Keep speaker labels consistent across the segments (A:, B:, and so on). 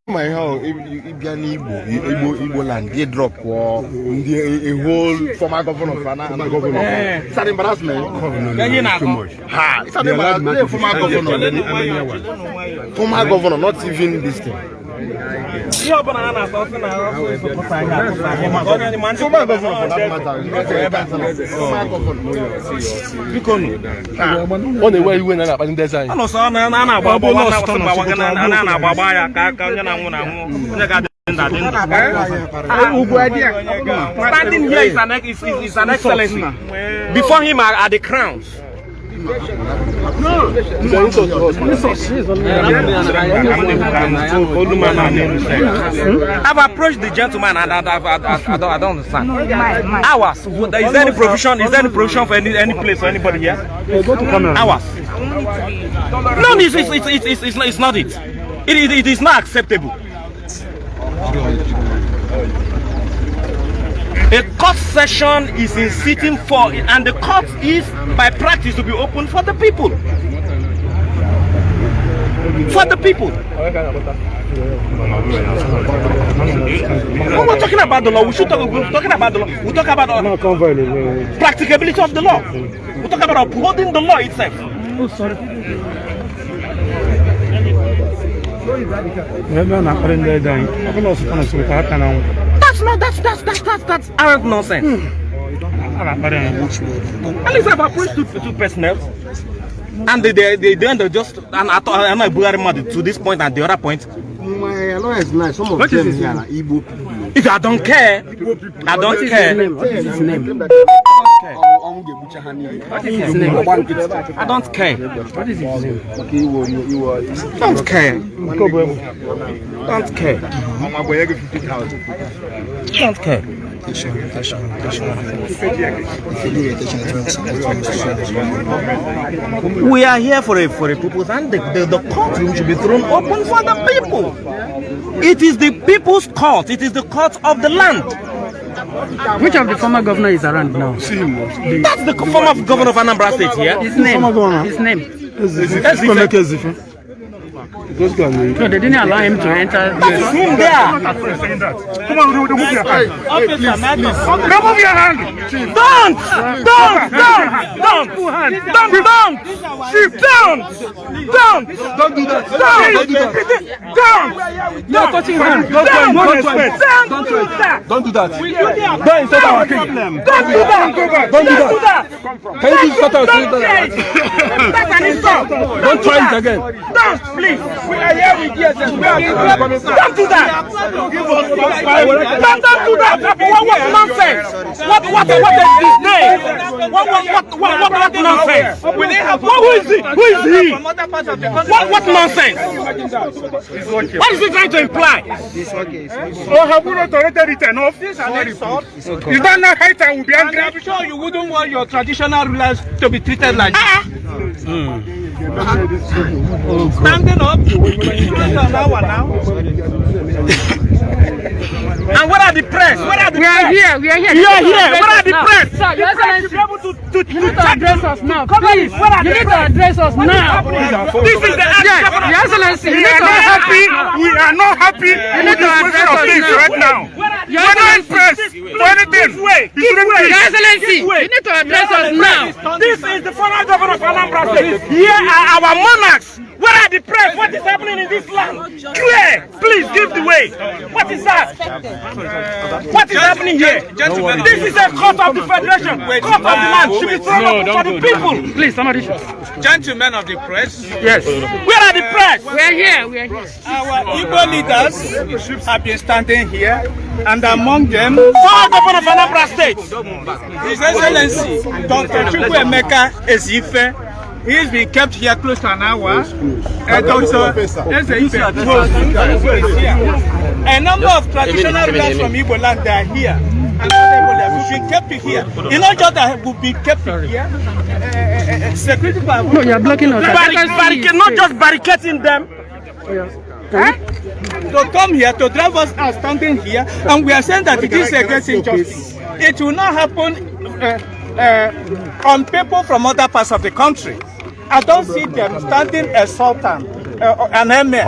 A: My house, if Igbo land, they drop a whole former governor of Ghana and the governor. It's an embarrassment. Too much. It's an embarrassment. Former governor, not even this thing. Former governor for that matter. On the way you went up in the design.
B: Standing here is an excellency. Before him are the crowns. I've approached the gentleman and I don't understand. Hours. Is there any provision? Is there any provision for any place for anybody here? Hours. No, it's not it. It is not acceptable. A court session is in sitting for, and the court is by practice to be open for the people. For the people. When we're talking about the law, we should talk about the law. We talk about the practicability of the law. We talk about upholding the law itself. Oh, sorry. That's arrant nonsense. At least I've approached two personnel, and they just I'm not to this point and the other point.
A: My lawyer is nice. Some of them is Igbo people.
B: If I don't care, I don't care.
A: What is his name?
B: I don't care.
A: What is his name?
B: Don't care. Don't care. Don't care. We are here for a purpose, and the courtroom should be thrown open for the people. It is the people's court. It is the court of the land.
C: Which of the former governor is around now?
B: That's the former governor of Anambra State here.
C: His name. His name. No, they didn't allow him to enter.
B: That's him there.
D: Come on, remove your hand. Remove your hand.
B: Don't. Chief, don't do that.
D: You're touching hands. Don't do that. Don't insult our king.
B: Don't do that.
D: Can you insult our king?
B: That's an insult.
D: Don't try it again.
B: Don't, please.
D: We are here with you. Don't
B: do that. Don't do that. What nonsense? What is his name? What nonsense? Who is he? What nonsense? What is he trying to imply?
D: Oh, have you not already written off? Is that not height and will be angry?
E: I'm sure you wouldn't want your traditional rulers to be treated like that. Standing up,
B: and what are the press?
C: We are here.
B: What are the press?
C: Sir, Your Excellency, you need to address us now. Please, you need to address us now.
B: This is the
C: Your Excellency, you need to
D: happy. We are not happy. You need to address us right now.
C: Your Excellency,
D: for anything.
C: Your Excellency, you need to address us now.
B: This is the former governor of Anambra State. Here are our monarchs. Where are the press? What is happening in this land? Clear! Please give the way. What is that? What is happening here? This is a court of the federation. Court of the land should be thrown open for the people.
C: Please, somebody.
E: Gentlemen of the press.
C: Yes.
B: Where are the press?
C: We are here.
E: Our Igbo leaders have been standing here, and among them,
B: former governor of Anambra State,
E: His Excellency Dr. Chukwuemeka Ezife, He's been kept here close to an hour. And also, a number of traditional rulers from Igbo land are here. And we've been kept here. You know, just that we've been kept here. Security.
C: No, you're blocking us.
B: Not just barricading them.
E: To come here, to drive us out standing here, and we are saying that it is against injustice. It will not happen on people from other parts of the country. I don't see them standing a sultan, an emir.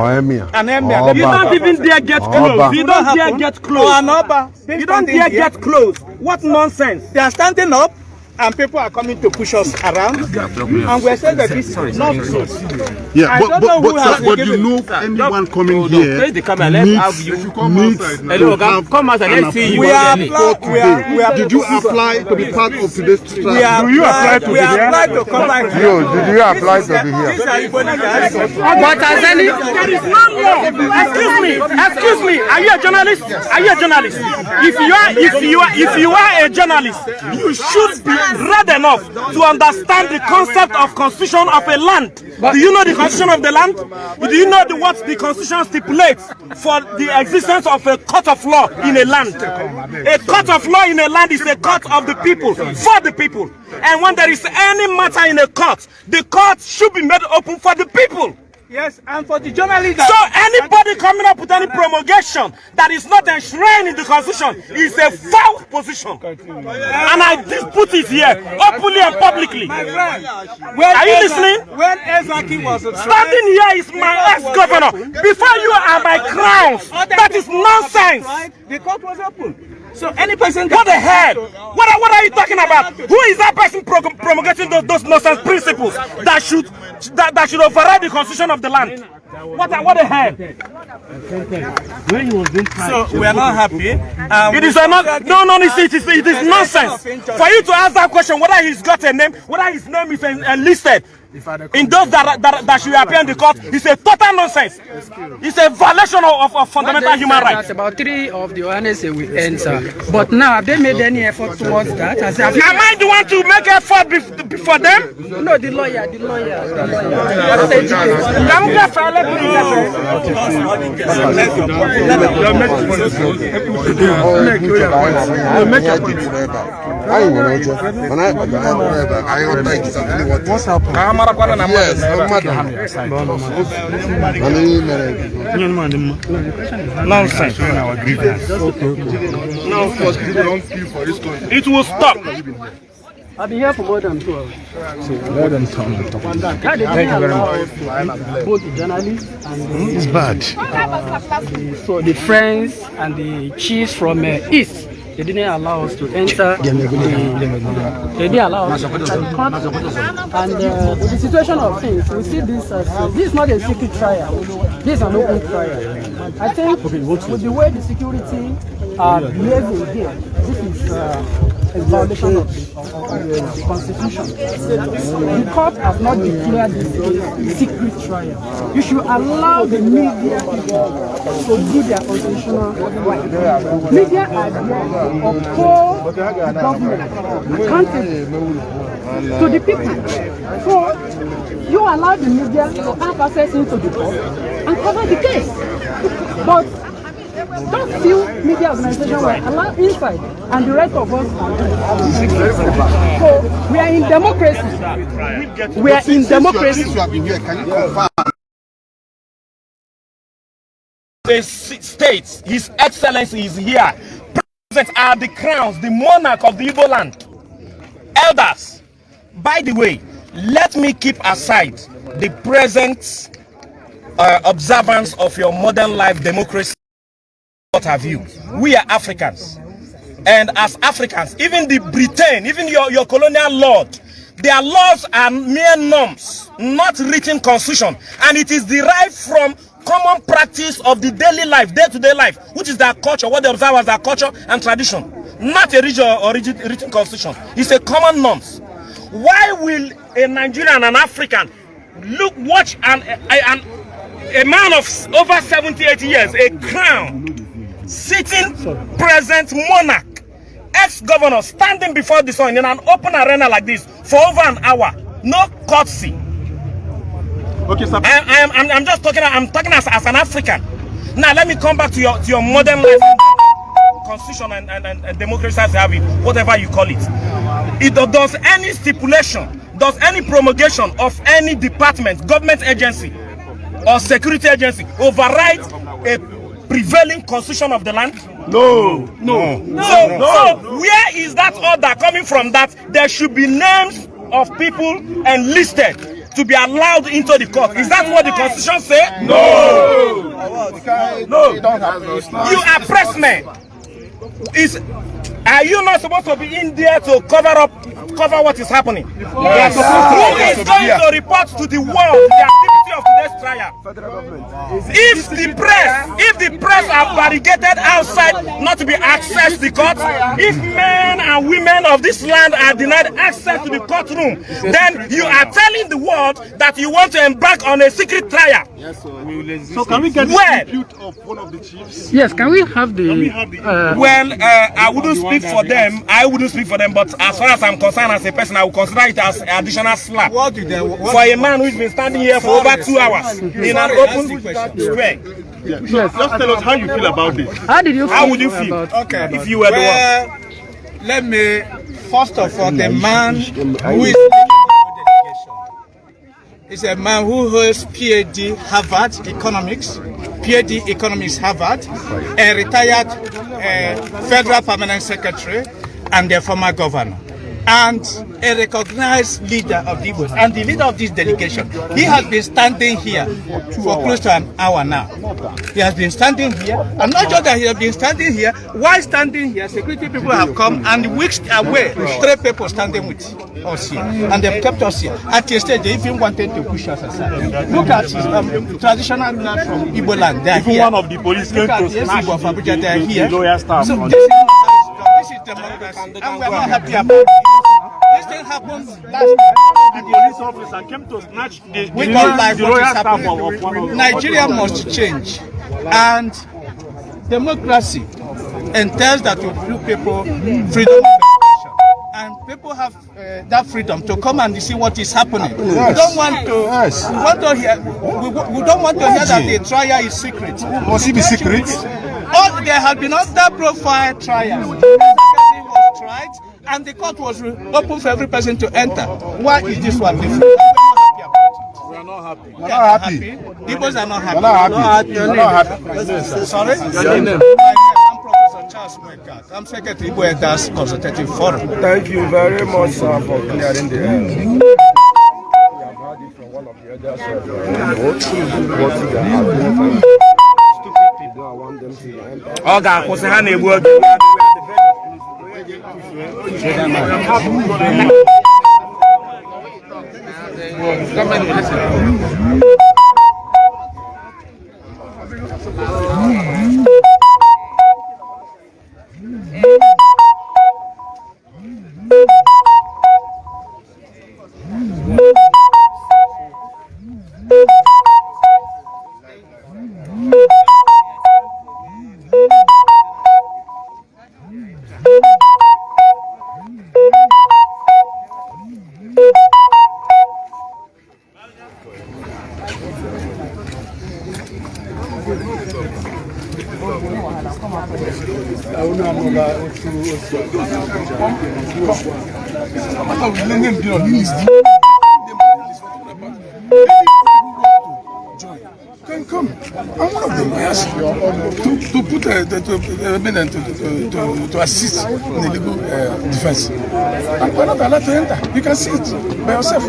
E: An emir.
B: You don't even dare get close. You don't dare get close.
E: Or an oba.
B: You don't dare get close. What nonsense.
E: They are standing up, and people are coming to push us around. And we're saying that this is not close.
A: Yeah, but you know, anyone coming here needs to
F: come out and let's see you.
A: Did you apply to be part of today's strike?
E: Do you apply to be here? We applied to come back here.
A: Did you apply to be here?
B: But as any, there is no law. Excuse me. Are you a journalist? Are you a journalist? If you are a journalist, you should be read enough to understand the concept of constitution of a land. Do you know the constitution of the land? Do you know what the constitution stipulates for the existence of a court of law in a land? A court of law in a land is a court of the people, for the people. And when there is any matter in a court, the court should be made open for the people.
E: Yes, and for the journalists.
B: So anybody coming up with any promulgation that is not enshrined in the constitution is a foul position. And I dispute it here openly and publicly.
E: My friend,
B: are you listening?
E: When Ezaki was
B: standing here is my ex-governor. Before you are my crowns. That is nonsense.
E: The court was open. So any person.
B: What the hell? What are you talking about? Who is that person promulgating those nonsense principles that should override the constitution of the land? What the hell?
E: So we are not happy.
B: It is not. No. It is nonsense. For you to ask that question, whether he's got a name, whether his name is enlisted in those that should appear in the court, it's a total nonsense. It's a violation of fundamental human rights.
C: About 3 of the Ohanes will enter, but now have they made any effort towards that? Am
B: I the one to make effort before them?
C: No, the lawyer.
A: What's happened? Yes,
B: nonsense. It will stop.
C: I've been here for more than 2 hours.
F: More than 2 hours.
C: Thank you very much. Both the journalists and
A: it's bad.
C: So the friends and the chiefs from East, they didn't allow us to enter. They didn't allow us to enter the court. And with the situation of things, we see this as this is not a secret trial. This is an open trial. I think with the way the security are behaving here, this is a violation of the Constitution. The court has not declared this a secret trial. You should allow the media to do their constitutional right. Media are there to uphold the government accountable to the people. So you allow the media to have access into the court and cover the case. But don't few media organizations were allowed inside, and the rest of us are. So we are in democracy. We are in democracy.
B: The states, His Excellency is here. Presidents are the crowns, the monarch of the Igbo land. Elders, by the way, let me keep aside the present observance of your modern life democracy. What have you? We are Africans, and as Africans, even the Britain, even your colonial lord, their laws are mere norms, not written constitution, and it is derived from common practice of the daily life, day-to-day life, which is their culture, what they observe as their culture and tradition, not a written constitution. It's a common norms. Why will a Nigerian and African watch a man of over 70-80 years, a crown, sitting present monarch, ex-governor, standing before the sun in an open arena like this for over an hour, no courtesy, Okay, sir. I'm just talking. I'm talking as an African. Now let me come back to your modern life, constitution and democracy, as you have it, whatever you call it. Does any stipulation, does any promulgation of any department, government agency, or security agency override a prevailing constitution of the land?
A: No.
B: So where is that order coming from that there should be names of people enlisted to be allowed into the court? Is that what the constitution says?
A: No.
B: You are pressmen. Are you not supposed to be in there to cover what is happening? Yes. Who is going to report to the world the activity of today's trial? If the press are barricaded outside, not to be accessed to the court, if men and women of this land are denied access to the courtroom, then you are telling the world that you want to embark on a secret trial.
A: Yes, so can we get the repute of one of the chiefs?
C: Yes, can we have the...
B: I wouldn't speak for them. I wouldn't speak for them, but as far as I'm concerned as a person, I would consider it as additional slap for a man who's been standing here for over 2 hours in an open square.
A: Yes. Just tell us how you feel about this.
C: How did you feel?
B: How would you feel if you were the one?
E: Let me first of all, the man who is is a man who holds PhD Harvard Economics, PhD Economics Harvard, a retired Federal Permanent Secretary and a former governor, and a recognized leader of the Igbos, and the leader of this delegation. He has been standing here for close to an hour now. He has been standing here, and not just that he has been standing here, while standing here, security people have come and whisked away 3 people standing with us here, and they've kept us here. At the stage, they even wanted to push us aside. Look at traditional rulers from Igbo land, they are here.
D: One of the police came to snatch
E: of Abuja, they are here.
D: the lawyer staff.
E: So this is democracy, and we are not happy about it. This thing happened last week.
D: The police officer came to snatch the
E: lawyer
D: staff of one of
E: Nigeria must change, and democracy entails that we give people freedom of expression, and people have that freedom to come and see what is happening. We don't want to hear. We don't want to hear that the trial is secret.
A: Must it be secret?
E: There have been other profile trials. The person was tried, and the court was open for every person to enter. Why is this one different?
A: We are not happy.
E: We are not happy. Igbos are not happy.
A: We are not happy.
E: Sorry? My name, I'm Professor Charles Mweka. I'm Secretary Igbo Elders Consultative Forum.
A: Thank you very much, sir, for clearing the air. We have heard it from one of the elders. Stupid people, I want them to enter.
B: Oga, kwụsị ha na-egbu oge.
G: Can come. I'm one of them. I ask to assist in the legal defense. And we're not allowed to enter. You can see it by yourself.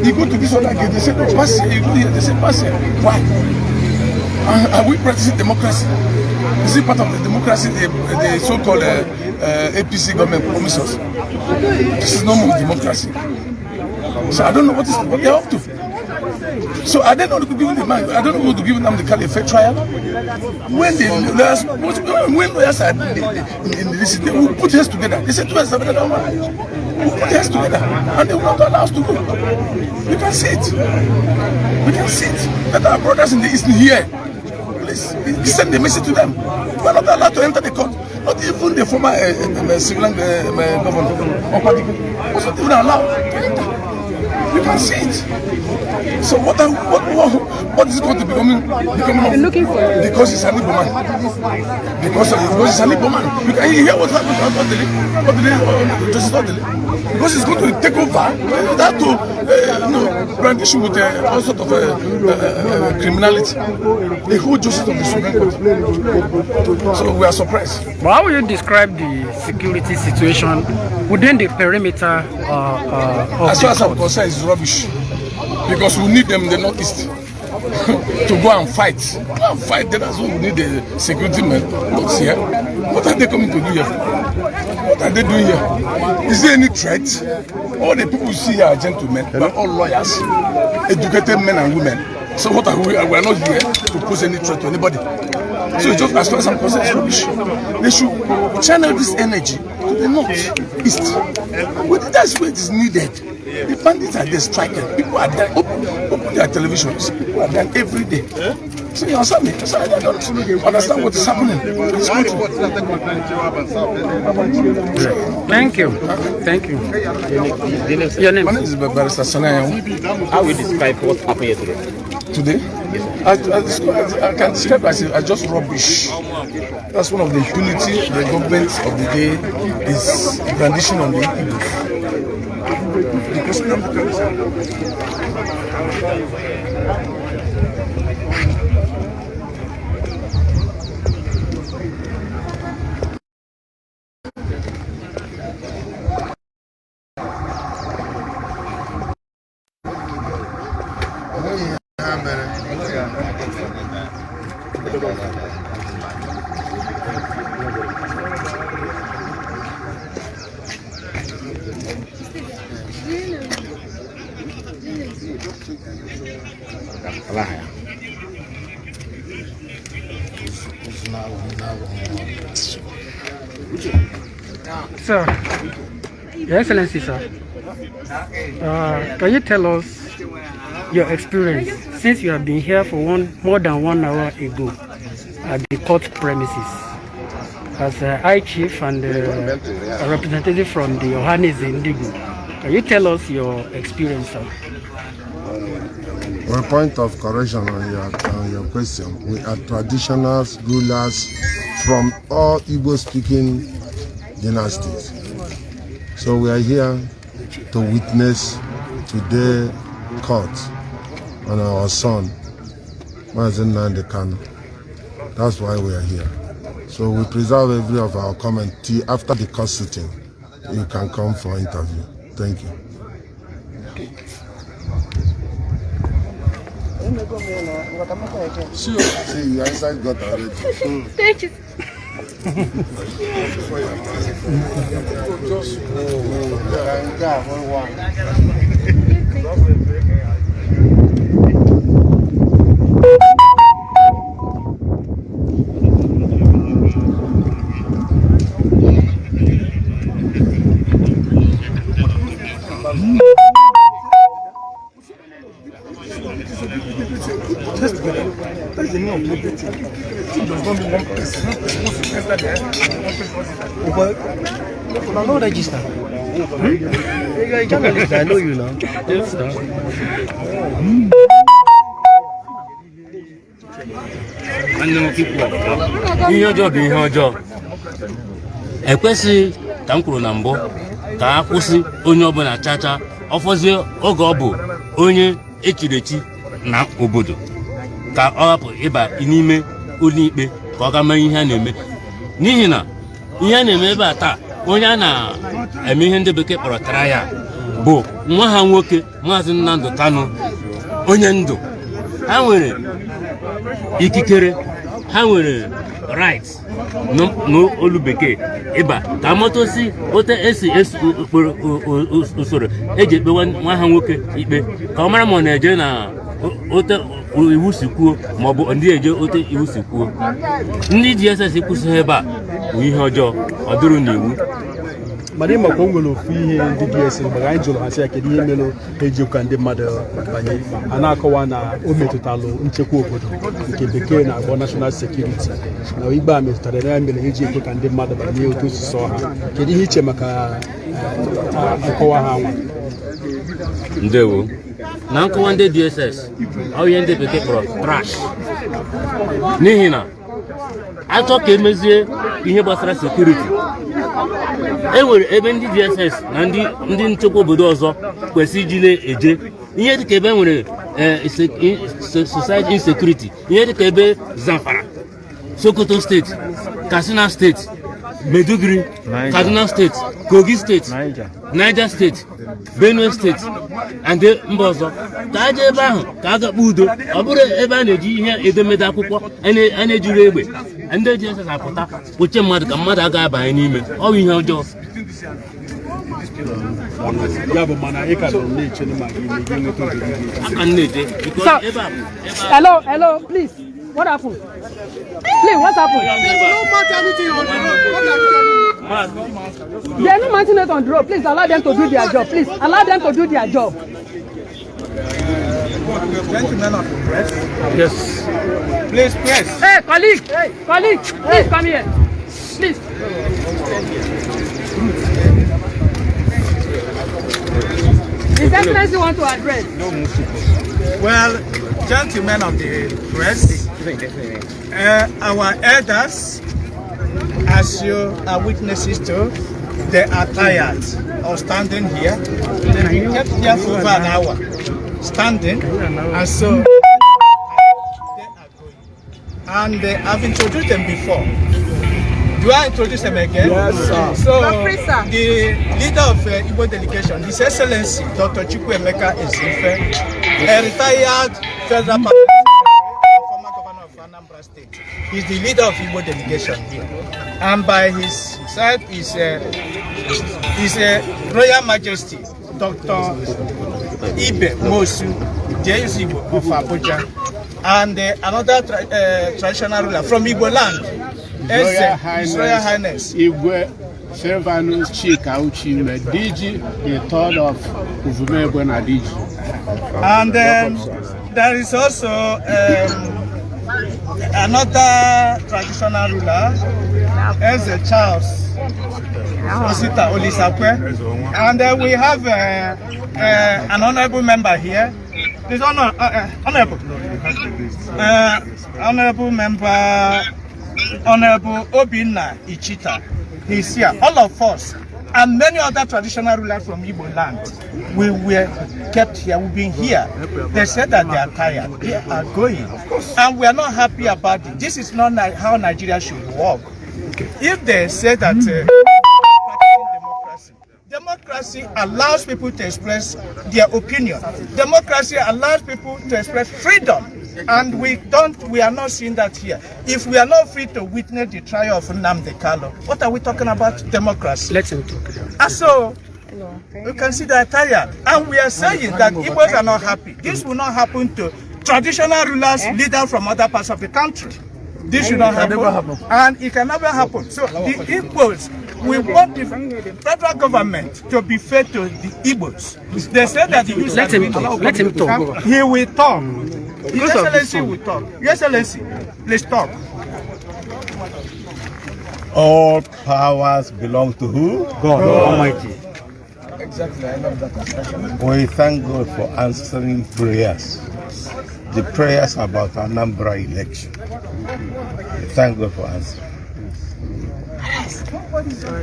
G: You go to this other gate, they say, no, pass here. You go here, they say, pass here. Why? Are we practicing democracy? Is it part of the democracy, the so-called APC government promises? This is no more democracy. So I don't know what they're up to. So are they not giving the man? I don't know who to give them the caliphate trial. When lawyers are in this, they will put heads together. They say 2 years together. We'll put heads together, and they will not allow us to go. We can see it. We can see it. That our brothers in the East here. Please send the message to them. We're not allowed to enter the court. Not even the former civilian governor was not even allowed to enter. You can see it. So what is it going to becoming
C: looking for
G: because it's an Igbo man. Because it's an Igbo man. You can hear what happened to Justice Odele. Because it's going to take over that to brandish with all sort of criminality. The whole justice of the Supreme Court. So we are surprised.
C: But how will you describe the security situation within the perimeter of
G: as far as I'm concerned, it's rubbish. Because we need them in the northeast to go and fight. Go and fight. That's what we need the security men. Not here. What are they coming to do here? What are they doing here? Is there any threat? All the people you see here are gentlemen. They are all lawyers, educated men and women. So what are we? We are not here to pose any threat to anybody. So just as far as I'm concerned, it's rubbish. They should channel this energy to the northeast. That's where it is needed. The bandits are there striking. People are there. Open their televisions. People are there every day. So you understand me? So I don't understand what is happening.
C: Thank you. Thank you. Your name?
G: My name is Barrister Sanayam.
F: How will you describe what happened here today?
G: Today, I can describe as just rubbish. That's one of the impunity the government of the day is brandishing on the Igbos.
C: Sir, Your Excellency, sir, can you tell us your experience since you have been here for more than 1 hour ago at the court premises as High Chief and a representative from the Ohanaeze Ndigbo? Can you tell us your experience, sir?
H: One point of correction on your question. We are traditional rulers from all Igbo-speaking dynasties. So we are here to witness today court on our son, Mazen Nnamdi Kanu. That's why we are here. So we preserve every of our comment till after the court sitting. You can come for interview. Thank you. See, you inside got already.
I: Thank you.
C: I'm not registered. You're a journalist, I know you now. Yes, sir.
J: Ihe ọjọọ bụ ihe ọjọọ. Ekwesị ka m kwuru na mbụ ka a kwụsị onye ọbụla chacha ọfọzie oge ọ bụ onye echirechi na obodo ka ọ hapụ ịba n'ime ụlọ ikpe ka ọ ga mee ihe a na-eme. N'ihi na ihe a na-eme ebe a taa onye a na-eme ihe ndị bekee kpọrọ trial bụ nwa ha nwoke Maazị Nnamdi Kanu, onye ndụ. Ha nwere ikikere, ha nwere rights n'olu bekee ịba ka amatosi otu esi usoro eji ekpe nwa ha nwoke ikpe ka ọ mara ma ọ na-eje na otu iwu si kwuo ma ọ bụ ndị eje otu iwu si kwuo. Ndị DSS kwụsịghị ebe a bụ ihe ọjọọ, ọ dụrụ n'iwu.
K: Mana ịma ka o nwere ofu ihe ndị DSS mgbe anyị jụrụ ha sị ya kedu ihe mere eji ụka ndị mmadụ banye, a na-akọwa na o metụtalụ nchekwa obodo nke bekee na-akpọ national security, na igbe a metụtara na ya mere eji ekwe ka ndị mmadụ banye otu osisi ọha. Kedu ihe iche maka nkọwa ha nwa?
J: Ndewo. na nkọwa ndị DSS ọ ihe ndị bekee kpọrọ trash n'ihi na achọ ka emezie ihe gbasara sekuriti enwere ebe ndị DSS na ndị nchekwa obodo ọzọ kwesịrị iji na-eje ihe dịka ebe nwere society insecurity ihe dịka ebe Zamfara, Sokoto steeti, Katsina steeti, Maiduguri, Kaduna steeti, Kogi steeti, Niger steeti, Benue steeti and mba ọzọ ka aja ebe ahụ ka a gakpa udo ọ bụrụ ebe a na-eji ihe edemede akwụkwọ a na-ejiri egbe ndị DSS apụta kpochie mmadụ ka mmadụ agaghị abanye n'ime ọ bụ ihe ọjọọ.
C: Hello, please. What happened? Please, what happened? They are not mounting it on the road. Please allow them to do their job. Please allow them to do their job.
E: Gentlemen of the press.
J: Yes.
E: Please, press.
C: Hey, colleague, please come here. Please. His Excellency want to address.
E: Well, gentlemen of the press, our elders, as you are witnesses to, they are tired of standing here. They've been kept here for over an hour, standing, and so they are going. And I've introduced them before. Do I introduce them again?
K: Yes, sir.
E: So, the leader of Igbo delegation, His Excellency Dr. Chukwuemeka Ezeife, a retired federal former governor of Anambra State, is the leader of Igbo delegation here. And by his side is Royal Majesty Dr. Ibe Mosu, the Igbo of Abuja, and another traditional ruler from Igbo land. His Royal Highness
I: Igwe Servanus Chika Uchime Diji, the third of Uvumebo Nadiji.
E: And there is also another traditional ruler, Eze Charles Osita Olisakwe. And we have an honorable member here. This honorable member, Honorable Obinna Ichita. He's here. All of us and many other traditional rulers from Igbo land, we were kept here. We've been here. They said that they are tired. They are going. And we are not happy about it. This is not how Nigeria should work. If they say that democracy allows people to express their opinion. Democracy allows people to express freedom. And we are not seeing that here. If we are not free to witness the trial of Nnamdi Kanu, what are we talking about? Democracy.
C: Let him talk.
E: And so, you can see they are tired. And we are saying that Igbos are not happy. This will not happen to traditional rulers, leaders from other parts of the country. This should not happen. And it can never happen. So the Igbos, we want the federal government to be fair to the Igbos. They said that
C: let him talk.
E: He will talk. His Excellency will talk. Your Excellency, please talk.
L: All powers belong to who?
K: God Almighty.
E: Exactly, I love that expression.
L: We thank God for answering prayers. The prayers about Anambra election. We thank God for answering.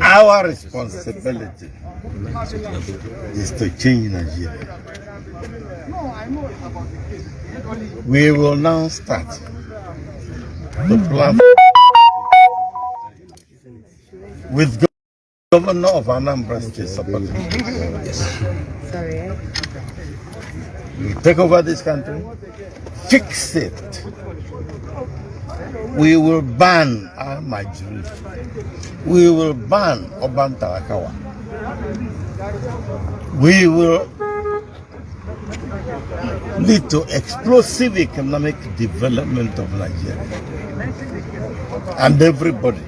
L: Our responsibility is to change Nigeria. We will now start the plan with Governor of Anambra State supporting. We take over this country, fix it. We will ban Al-Majri. We will ban Oban Tarakawa. We will lead to explosive economic development of Nigeria. And everybody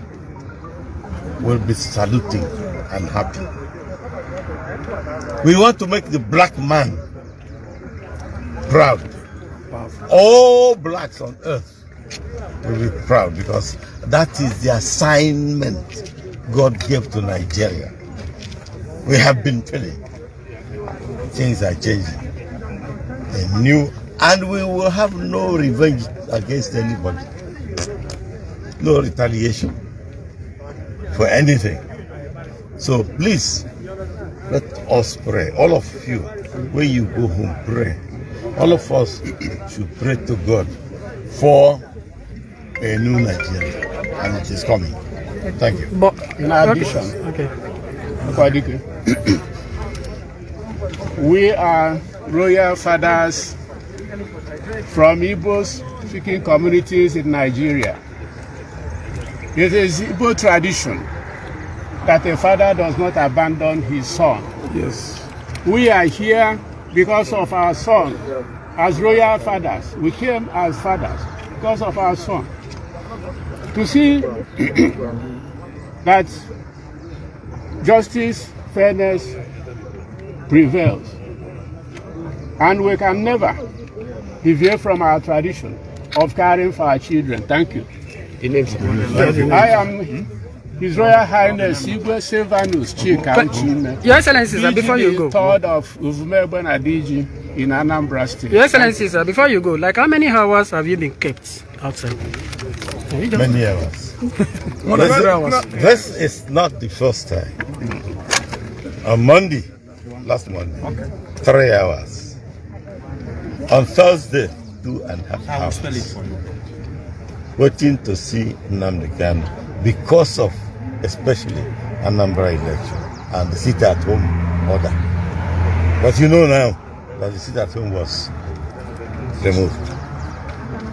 L: will be saluting and happy. We want to make the black man proud. All blacks on earth will be proud because that is the assignment God gave to Nigeria. We have been feeling things are changing. a new, and we will have no revenge against anybody, no retaliation for anything. So please, let us pray. All of you, when you go home, pray. All of us should pray to God for a new Nigeria, and it is coming. Thank you.
C: But
I: in addition, we are royal fathers from Igbo-speaking communities in Nigeria. It is Igbo tradition that a father does not abandon his son.
G: Yes.
I: We are here because of our son. As royal fathers, we came as fathers because of our son. To see that justice, fairness prevails. And we can never deviate from our tradition of caring for our children. Thank you. I am His Royal Highness Igwe Silvanus Chika Uchime.
C: Your Excellency, sir, before you go.
I: Third of Uvumegbe Nadiji in Anambra State.
C: Your Excellency, sir, before you go, like how many hours have you been kept outside?
L: Many hours. This is not the first time. On Monday, last Monday, 3 hours. On Thursday, 2.5 hours. Waiting to see Nnamdi Kanu because of especially Anambra election and the sit-at-home order. But you know now that the sit-at-home was removed.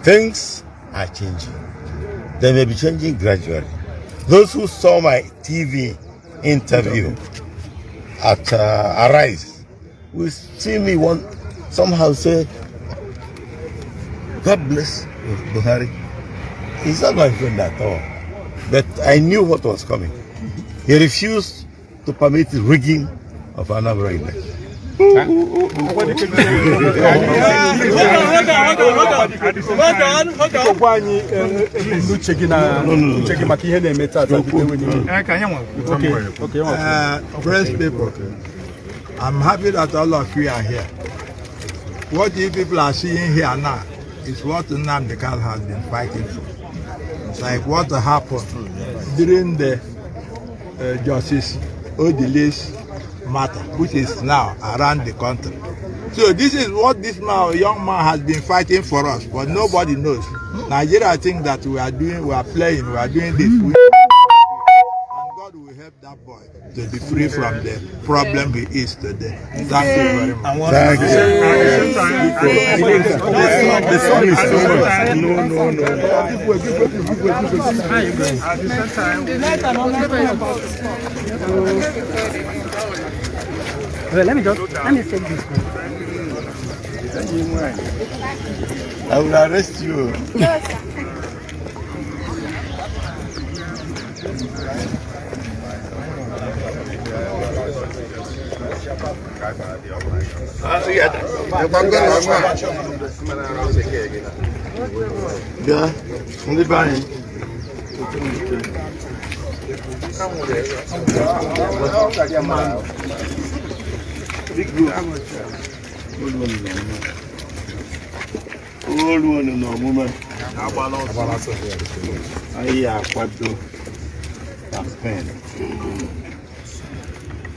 L: Things are changing. They may be changing gradually. Those who saw my TV interview at Arise will see me somehow say, God bless Buhari. He's not my friend at all. But I knew what was coming. He refused to permit the rigging of Anambra election.
K: Hold on.
M: Press people, I'm happy that all of you are here. What you people are seeing here now is what Nnamdi Kanu has been fighting for. It's like what happened during the Justice Odile's matter, which is now around the country. So this is what this young man has been fighting for us, but nobody knows. Nigeria thinks that we are doing this. And God will help that boy to be free from the problem he is today. Thank you very much.
L: Thank you. The sun is so much.
C: Well, let me take this one.
L: I will arrest you. Yeah, only buying. Big group. Old one in a woman. I have to campaign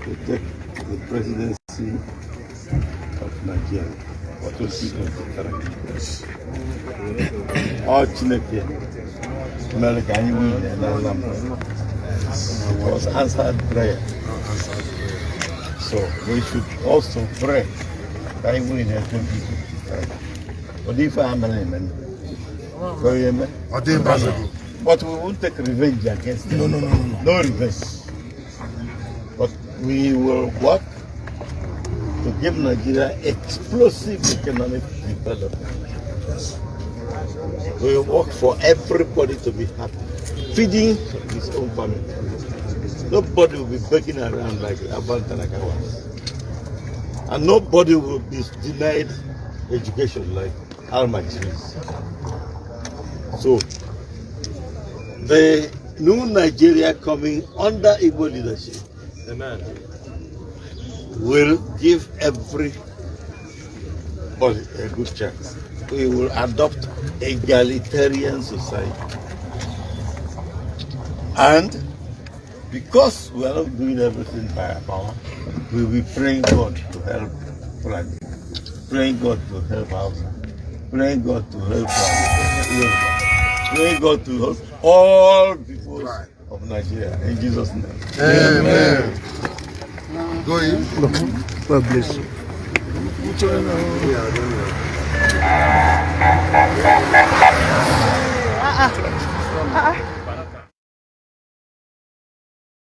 L: to take the presidency of Nigeria. What was he going to all Chineke, America, it was answered prayer. So we should also pray that we will have but if I'm an amen, but we won't take revenge against them. No revenge. But we will work to give Nigeria explosive economic development. We will work for everybody to be happy, feeding his own family. Nobody will be begging around like Abantanaka was. And nobody will be denied education like Al-Majris. So, the new Nigeria coming under Igbo leadership will give every but a good chance. We will adopt egalitarian society. And because we are not doing everything by our power, we will be praying God to help Fulani, praying God to help Hausa, praying God to help Yoruba, praying God to help all people of Nigeria. In Jesus' name.
H: Amen. Go in.
K: God bless you.